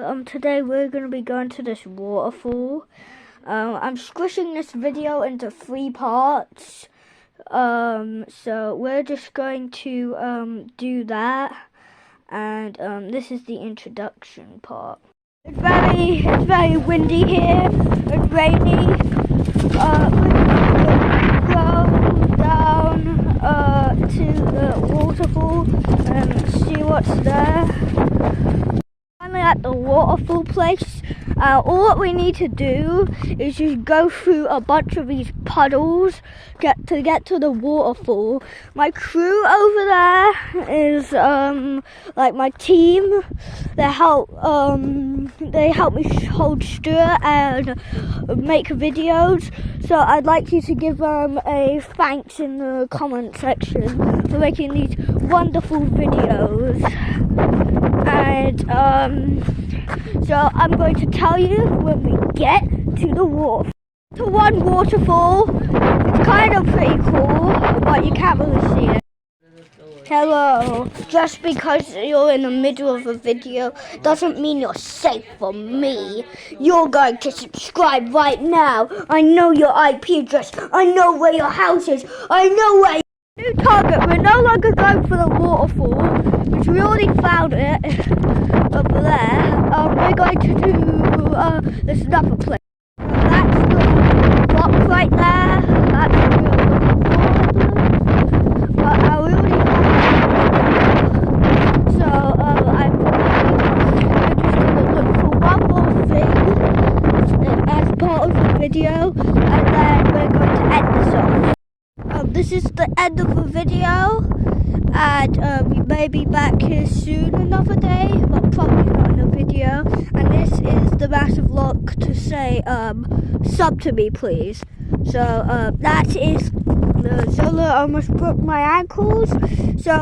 Today we're going to be going to this waterfall. I'm squishing this video into 3 parts. So we're just going to do that, and this is the introduction part. It's very windy here. It's rainy. We're going to go down to the waterfall and see what's there. At the waterfall place, all that we need to do is just go through a bunch of these puddles to get to the waterfall. My crew over there is like my team. They help me hold stir and make videos. So I'd like you to give them a thanks in the comment section for making these wonderful videos. And so I'm going to tell you when we get to the waterfall. To one waterfall, it's kind of pretty cool, but you can't really see it. Hello, just because you're in the middle of a video doesn't mean you're safe from me. You're going to subscribe right now. I know your IP address. I know where your house is. I know where. New target. We're no longer going for the waterfall, which we already found it over there. We're going to do this another place. That's the rock right there. That's where we're looking for. But I already found it. So I believe we're just going to look for one more thing as part of the video, and then we're going to end this off. This is the end of the video, and we may be back here soon another day, but probably not in a video. And this is the massive lock to say sub to me, please. So that is the Zola almost broke my ankles. So